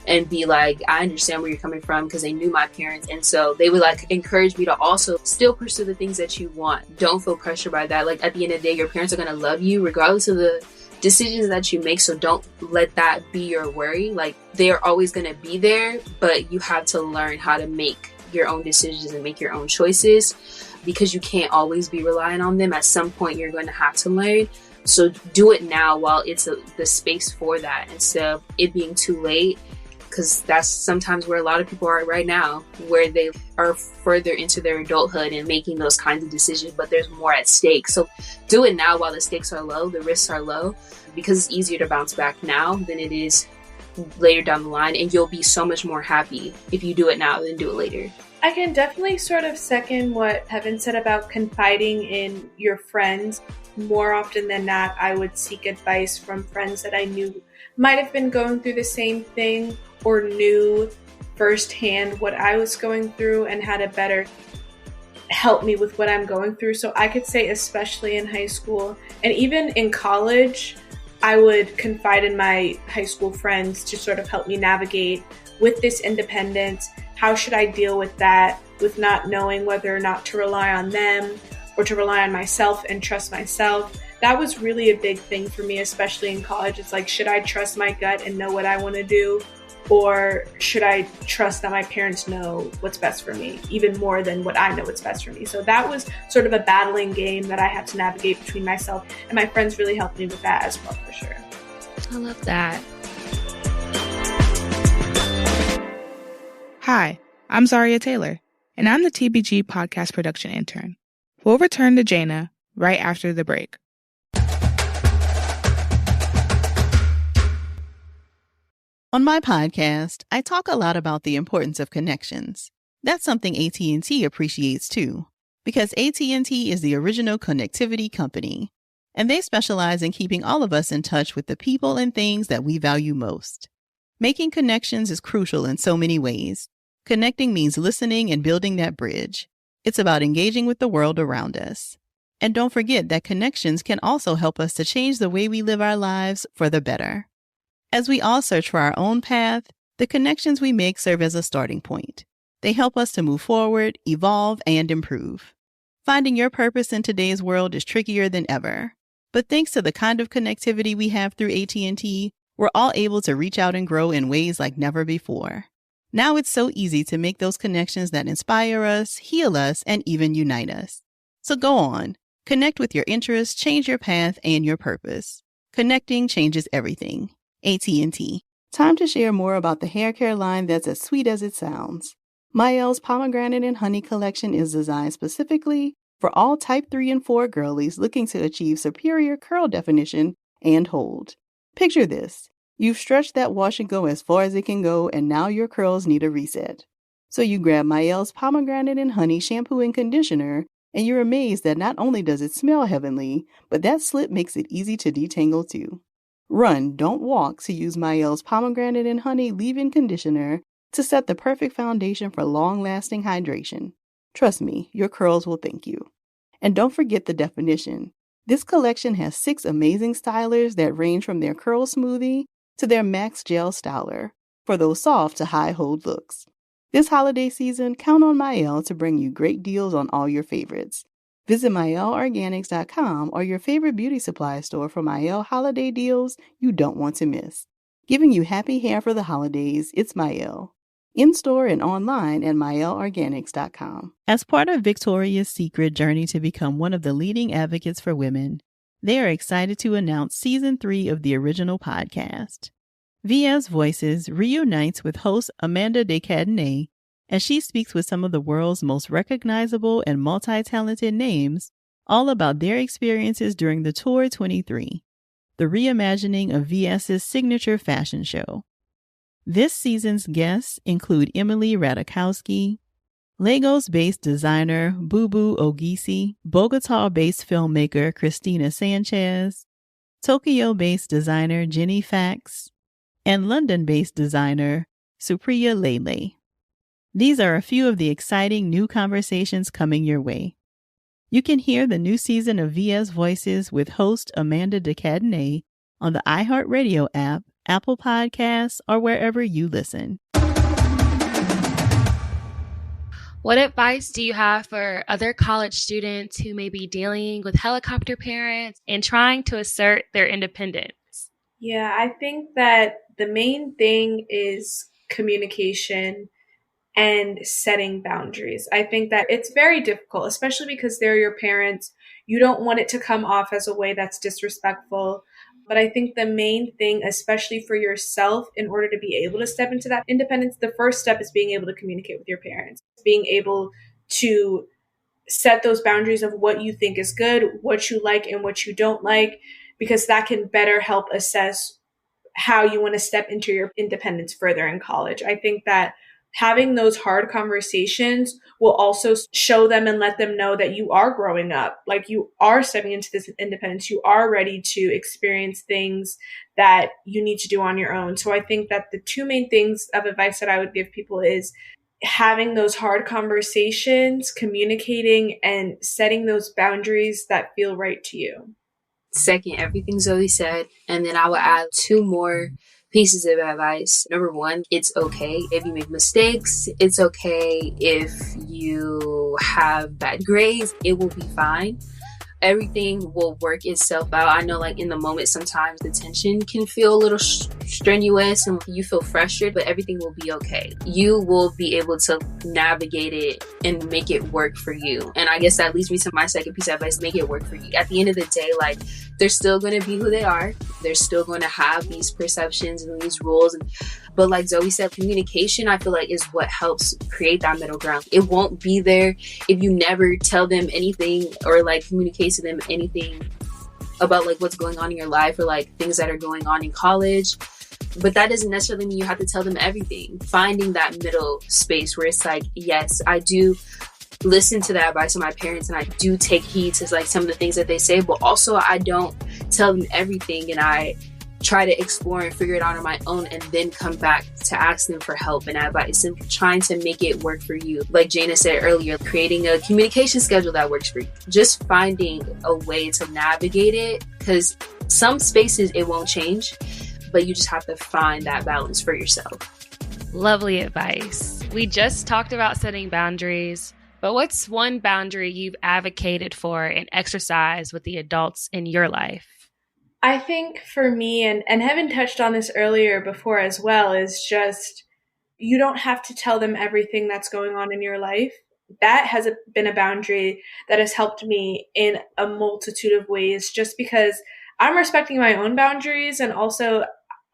E: and be like, I understand where you're coming from, because they knew my parents. And so they would like encourage me to also still pursue the things that you want. Don't feel pressured by that. Like at the end of the day, your parents are going to love you regardless of the decisions that you make. So don't let that be your worry. Like they're always going to be there, but you have to learn how to make your own decisions and make your own choices, because you can't always be relying on them. At some point, you're going to have to learn. So do it now while it's the space for that, instead of it being too late. Because that's sometimes where a lot of people are right now, where they are further into their adulthood and making those kinds of decisions, but there's more at stake. So do it now while the stakes are low, the risks are low, because it's easier to bounce back now than it is later down the line. And you'll be so much more happy if you do it now than do it later.
D: I can definitely sort of second what Heaven said about confiding in your friends. More often than not, I would seek advice from friends that I knew might have been going through the same thing, or knew firsthand what I was going through and had a better help me with what I'm going through. So I could say, especially in high school and even in college, I would confide in my high school friends to sort of help me navigate with this independence. How should I deal with that, with not knowing whether or not to rely on them or to rely on myself and trust myself? That was really a big thing for me, especially in college. It's like, should I trust my gut and know what I want to do? Or should I trust that my parents know what's best for me, even more than what I know what's best for me? So that was sort of a battling game that I had to navigate between myself, and my friends really helped me with that as well, for sure.
A: I love that.
B: Hi, I'm Zaria Taylor, and I'm the TBG podcast production intern. We'll return to Jaina right after the break.
C: On my podcast, I talk a lot about the importance of connections. That's something AT&T appreciates too, because AT&T is the original connectivity company, and they specialize in keeping all of us in touch with the people and things that we value most. Making connections is crucial in so many ways. Connecting means listening and building that bridge. It's about engaging with the world around us. And don't forget that connections can also help us to change the way we live our lives for the better. As we all search for our own path, the connections we make serve as a starting point. They help us to move forward, evolve, and improve. Finding your purpose in today's world is trickier than ever. But thanks to the kind of connectivity we have through AT&T, we're all able to reach out and grow in ways like never before. Now it's so easy to make those connections that inspire us, heal us, and even unite us. So go on, connect with your interests, change your path, and your purpose. Connecting changes everything. AT&T. Time to share more about the hair care line that's as sweet as it sounds. Maelle's Pomegranate and Honey collection is designed specifically for all type 3 and 4 girlies looking to achieve superior curl definition and hold. Picture this. You've stretched that wash and go as far as it can go, and now your curls need a reset. So you grab Maelle's Pomegranate and Honey shampoo and conditioner, and you're amazed that not only does it smell heavenly, but that slip makes it easy to detangle too. Run, don't walk to use Maelle's Pomegranate and Honey leave-in conditioner to set the perfect foundation for long-lasting hydration. Trust me, your curls will thank you. And don't forget the definition. This collection has 6 amazing stylers that range from their curl smoothie to their max gel styler for those soft to high hold looks. This holiday season, count on Maelle to bring you great deals on all your favorites. Visit MaelleOrganics.com or your favorite beauty supply store for Maelle holiday deals you don't want to miss. Giving you happy hair for the holidays, it's Maelle. In-store and online at MaelleOrganics.com. As part of Victoria's Secret journey to become one of the leading advocates for women, they are excited to announce Season 3 of the original podcast. VS Voices reunites with host Amanda de Cadenet as she speaks with some of the world's most recognizable and multi-talented names all about their experiences during the Tour 23, the reimagining of VS's signature fashion show. This season's guests include Emily Ratajkowski, Lagos-based designer Bubu Ogisi, Bogota-based filmmaker Christina Sanchez, Tokyo-based designer Jenny Fax, and London-based designer Supriya Lele. These are a few of the exciting new conversations coming your way. You can hear the new season of VS Voices with host Amanda de Cadenet on the iHeartRadio app, Apple Podcasts, or wherever you listen.
A: What advice do you have for other college students who may be dealing with helicopter parents and trying to assert their independence?
D: Yeah, I think that the main thing is communication and setting boundaries. I think that it's very difficult, especially because they're your parents. You don't want it to come off as a way that's disrespectful. But I think the main thing, especially for yourself, in order to be able to step into that independence, the first step is being able to communicate with your parents, being able to set those boundaries of what you think is good, what you like and what you don't like, because that can better help assess how you want to step into your independence further in college. I think that having those hard conversations will also show them and let them know that you are growing up, like you are stepping into this independence. You are ready to experience things that you need to do on your own. So I think that the 2 main things of advice that I would give people is having those hard conversations, communicating, and setting those boundaries that feel right to you.
E: Second, everything Zoe said. And then I will add 2 more pieces of advice. Number 1, it's okay if you make mistakes. It's okay if you have bad grades. It will be fine. Everything will work itself out. I know like in the moment, sometimes the tension can feel a little strenuous and you feel frustrated, but everything will be okay. You will be able to navigate it and make it work for you. And I guess that leads me to my second piece of advice: make it work for you. At the end of the day, like they're still going to be who they are. They're still going to have these perceptions and these rules. But like Zoe said, communication, I feel like, is what helps create that middle ground. It won't be there if you never tell them anything or like communicate to them anything about like what's going on in your life or like things that are going on in college. But that doesn't necessarily mean you have to tell them everything. Finding that middle space where it's like, yes, I do listen to the advice of my parents and I do take heed to like some of the things that they say, but also I don't tell them everything and I try to explore and figure it out on my own and then come back to ask them for help and advice and trying to make it work for you. Like Jana said earlier, creating a communication schedule that works for you. Just finding a way to navigate it, because some spaces it won't change, but you just have to find that balance for yourself.
A: Lovely advice. We just talked about setting boundaries, but what's one boundary you've advocated for and exercised with the adults in your life?
D: I think for me, and Heaven touched on this earlier before as well, is just you don't have to tell them everything that's going on in your life. That has been a boundary that has helped me in a multitude of ways, just because I'm respecting my own boundaries. And also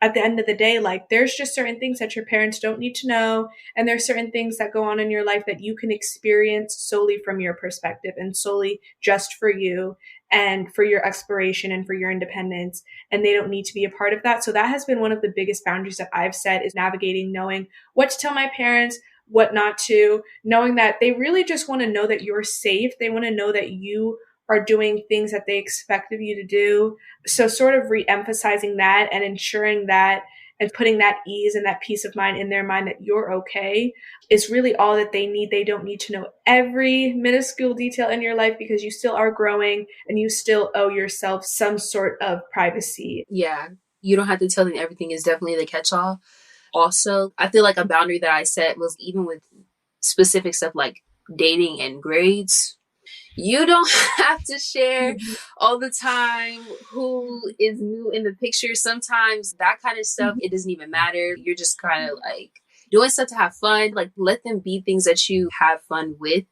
D: at the end of the day, like there's just certain things that your parents don't need to know. And there's certain things that go on in your life that you can experience solely from your perspective and solely just for you and for your exploration and for your independence. And they don't need to be a part of that. So that has been one of the biggest boundaries that I've set, is navigating, knowing what to tell my parents, what not to, knowing that they really just want to know that you're safe. They want to know that you are doing things that they expect of you to do. So sort of re-emphasizing that and ensuring that and putting that ease and that peace of mind in their mind that you're okay is really all that they need. They don't need to know every minuscule detail in your life, because you still are growing and you still owe yourself some sort of privacy.
E: Yeah, you don't have to tell them everything is definitely the catch-all. Also, I feel like a boundary that I set was even with specific stuff like dating and grades. You don't have to share all the time who is new in the picture. Sometimes that kind of stuff, it doesn't even matter. You're just kind of like doing stuff to have fun. Like, let them be things that you have fun with,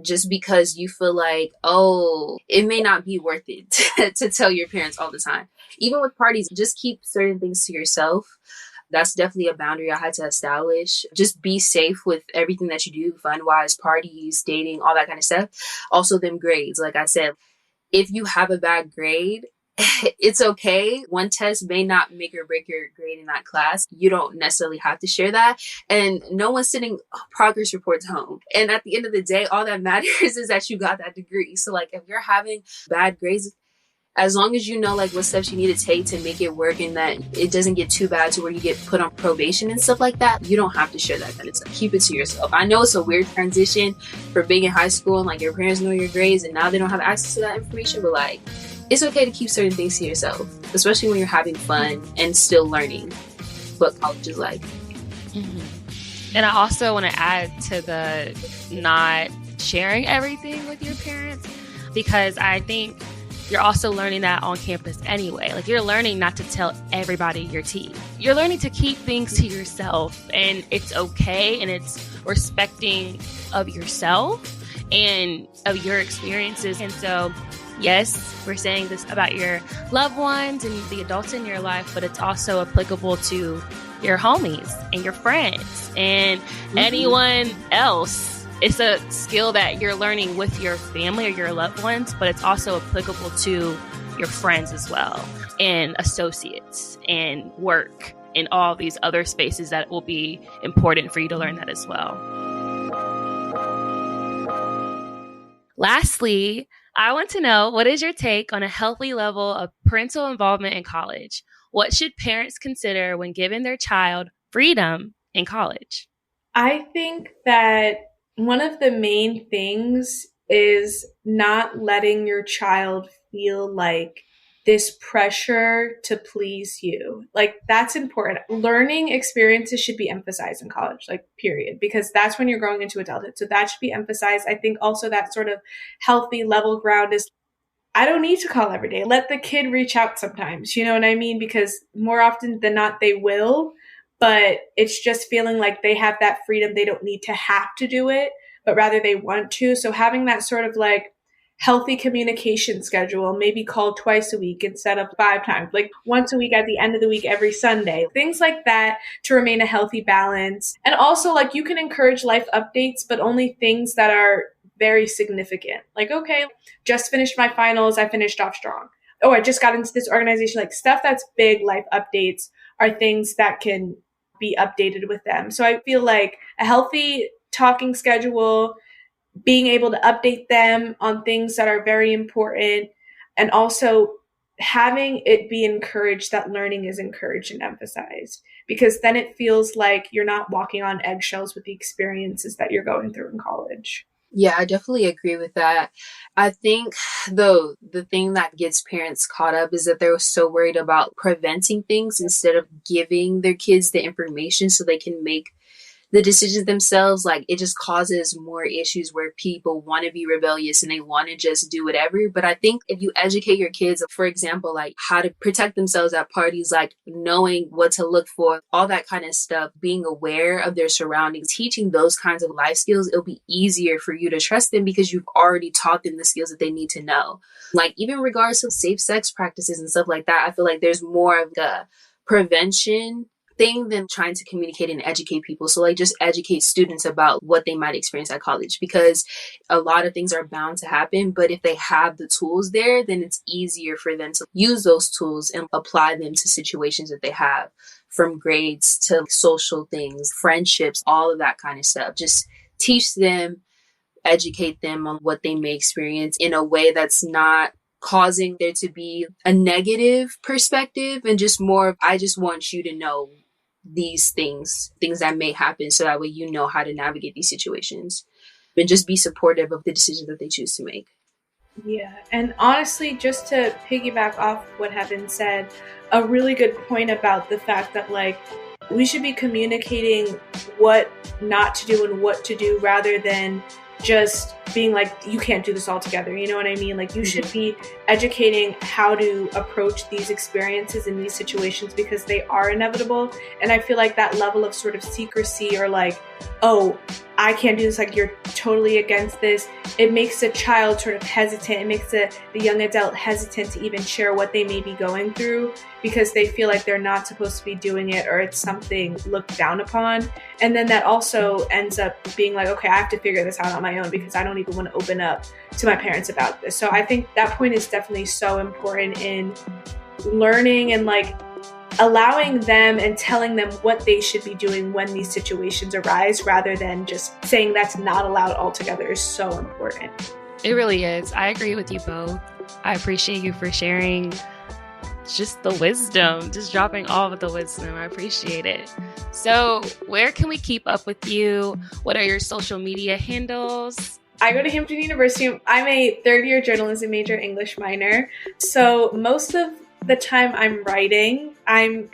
E: just because you feel like, oh, it may not be worth it to tell your parents all the time. Even with parties, just keep certain things to yourself. That's definitely a boundary I had to establish. Just be safe with everything that you do, fun-wise, parties, dating, all that kind of stuff. Also, them grades. Like I said, if you have a bad grade, it's okay. One test may not make or break your grade in that class. You don't necessarily have to share that. And no one's sending progress reports home. And at the end of the day, all that matters is that you got that degree. So like if you're having bad grades, as long as you know like what steps you need to take to make it work and that it doesn't get too bad to where you get put on probation and stuff like that, you don't have to share that kind of stuff. Keep it to yourself. I know it's a weird transition for being in high school and like your parents know your grades and now they don't have access to that information, but like it's okay to keep certain things to yourself, especially when you're having fun and still learning what college is like.
A: Mm-hmm. And I also want to add to the not sharing everything with your parents, because I think you're also learning that on campus anyway. Like you're learning not to tell everybody your tea. You're learning to keep things to yourself, and it's okay, and it's respecting of yourself and of your experiences. And so, yes, we're saying this about your loved ones and the adults in your life, but it's also applicable to your homies and your friends and anyone else. It's a skill that you're learning with your family or your loved ones, but it's also applicable to your friends as well, and associates and work and all these other spaces that will be important for you to learn that as well. Lastly, I want to know, what is your take on a healthy level of parental involvement in college? What should parents consider when giving their child freedom in college?
D: I think that one of the main things is not letting your child feel like this pressure to please you. Like that's important. Learning experiences should be emphasized in college, like period, because that's when you're growing into adulthood. So that should be emphasized. I think also that sort of healthy level ground is, I don't need to call every day. Let the kid reach out sometimes, you know what I mean? Because more often than not, they will. But it's just feeling like they have that freedom. They don't need to have to do it, but rather they want to. So having that sort of like healthy communication schedule, maybe call twice a week instead of 5 times, like once a week at the end of the week, every Sunday, things like that to remain a healthy balance. And also like you can encourage life updates, but only things that are very significant. Like, okay, just finished my finals. I finished off strong. Oh, I just got into this organization. Like stuff that's big life updates are things that can be updated with them. So I feel like a healthy talking schedule, being able to update them on things that are very important, and also having it be encouraged that learning is encouraged and emphasized, because then it feels like you're not walking on eggshells with the experiences that you're going through in college.
E: Yeah, I definitely agree with that. I think, though, the thing that gets parents caught up is that they're so worried about preventing things instead of giving their kids the information so they can make the decisions themselves. Like, it just causes more issues where people want to be rebellious and they want to just do whatever. But I think if you educate your kids, for example, like how to protect themselves at parties, like knowing what to look for, all that kind of stuff, being aware of their surroundings, teaching those kinds of life skills, it'll be easier for you to trust them because you've already taught them the skills that they need to know. Like, even regards to safe sex practices and stuff like that, I feel like there's more of the prevention thing than trying to communicate and educate people. So like, just educate students about what they might experience at college, because a lot of things are bound to happen. But if they have the tools there, then it's easier for them to use those tools and apply them to situations that they have, from grades to social things, friendships, all of that kind of stuff. Just teach them, educate them on what they may experience in a way that's not causing there to be a negative perspective, and just more of, I just want you to know these things that may happen, so that way you know how to navigate these situations, and just be supportive of the decisions that they choose to make.
D: Yeah, and honestly, just to piggyback off what had been said, a really good point about the fact that, like, we should be communicating what not to do and what to do, rather than just being like, you can't do this all together. You know what I mean? Like, you should be educating how to approach these experiences in these situations, because they are inevitable. And I feel like that level of sort of secrecy, or like, oh, I can't do this, like you're totally against this, it makes a child sort of hesitant. It makes the young adult hesitant to even share what they may be going through, because they feel like they're not supposed to be doing it, or it's something looked down upon. And then that also ends up being like, okay, I have to figure this out on my own, because I don't even want to open up to my parents about this. So I think that point is definitely so important in learning and like allowing them and telling them what they should be doing when these situations arise, rather than just saying that's not allowed altogether, is so important.
A: It really is. I agree with you both. I appreciate you for sharing just the wisdom, just dropping all of the wisdom. I appreciate it. So where can we keep up with you? What are your social media handles?
D: I go to Hampton University. I'm a third-year journalism major, English minor. So most of the time I'm writing. I'm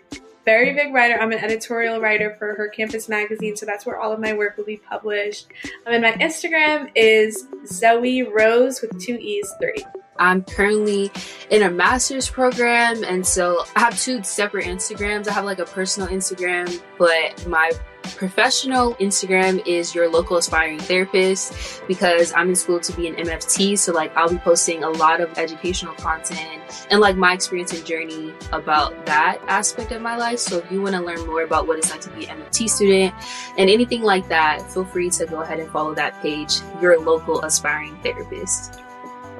D: very big writer. I'm an editorial writer for her campus magazine, so that's where all of my work will be published. And my Instagram is Zoe Rose with 2 E's 3.
E: I'm currently in a master's program, and so I have 2 separate Instagrams. I have like a personal Instagram, but my professional Instagram is Your Local Aspiring Therapist, because I'm in school to be an MFT. So like, I'll be posting a lot of educational content and like my experience and journey about that aspect of my life. So if you want to learn more about what it's like to be an MFT student and anything like that, feel free to go ahead and follow that page, Your Local Aspiring Therapist.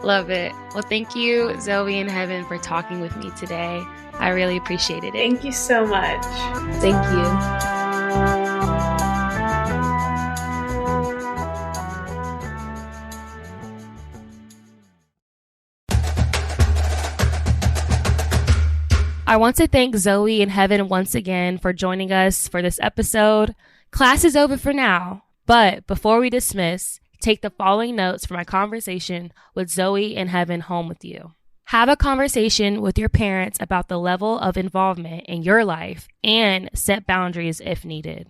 A: Love it. Well, thank you, Zoe and Heaven, for talking with me today. I really appreciated it.
D: Thank you so much.
E: Thank you.
A: I want to thank Zoe and Heaven once again for joining us for this episode. Class is over for now, but before we dismiss, take the following notes from my conversation with Zoe and Heaven home with you. Have a conversation with your parents about the level of involvement in your life and set boundaries if needed.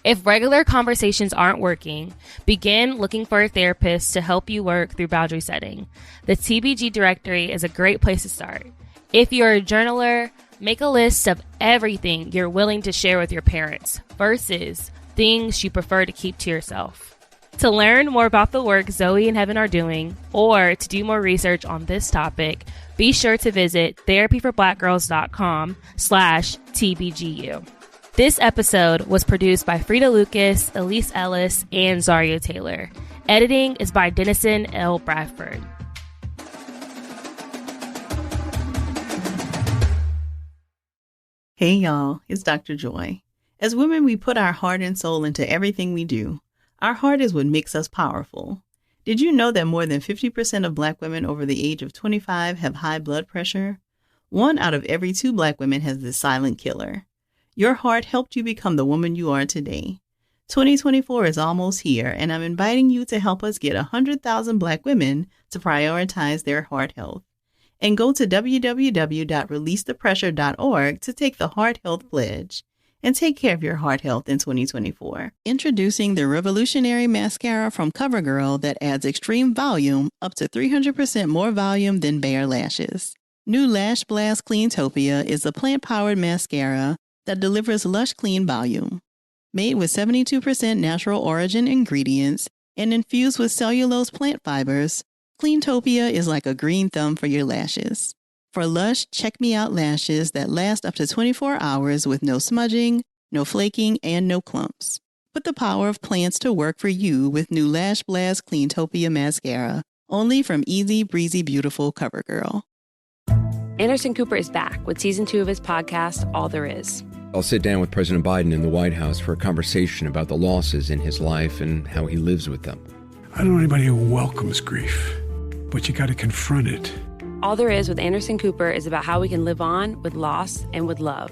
A: If regular conversations aren't working, begin looking for a therapist to help you work through boundary setting. The TBG directory is a great place to start. If you're a journaler, make a list of everything you're willing to share with your parents versus things you prefer to keep to yourself. To learn more about the work Zoe and Heaven are doing, or to do more research on this topic, be sure to visit therapyforblackgirls.com/TBGU. This episode was produced by Frida Lucas, Elise Ellis, and Zaria Taylor. Editing is by Dennison L. Bradford.
C: Hey y'all, it's Dr. Joy. As women, we put our heart and soul into everything we do. Our heart is what makes us powerful. Did you know that more than 50% of Black women over the age of 25 have high blood pressure? 1 out of every 2 Black women has this silent killer. Your heart helped you become the woman you are today. 2024 is almost here, and I'm inviting you to help us get 100,000 Black women to prioritize their heart health. And go to www.releasethepressure.org to take the Heart Health Pledge and take care of your heart health in 2024. Introducing the revolutionary mascara from CoverGirl that adds extreme volume, up to 300% more volume than bare lashes. New Lash Blast Cleantopia is a plant-powered mascara that delivers lush, clean volume. Made with 72% natural origin ingredients and infused with cellulose plant fibers, Cleantopia is like a green thumb for your lashes. For lush, check-me-out lashes that last up to 24 hours with no smudging, no flaking, and no clumps. Put the power of plants to work for you with new Lash Blast Cleantopia Mascara, only from Easy Breezy Beautiful CoverGirl.
F: Anderson Cooper is back with season 2 of his podcast, All There Is.
G: I'll sit down with President Biden in the White House for a conversation about the losses in his life and how he lives with them.
H: I don't know anybody who welcomes grief, but you got to confront it.
F: All There Is with Anderson Cooper is about how we can live on with loss and with love.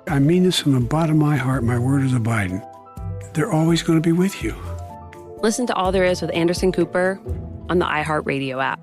H: I mean this from the bottom of my heart. My word is a Biden. They're always going to be with you.
F: Listen to All There Is with Anderson Cooper on the iHeartRadio app.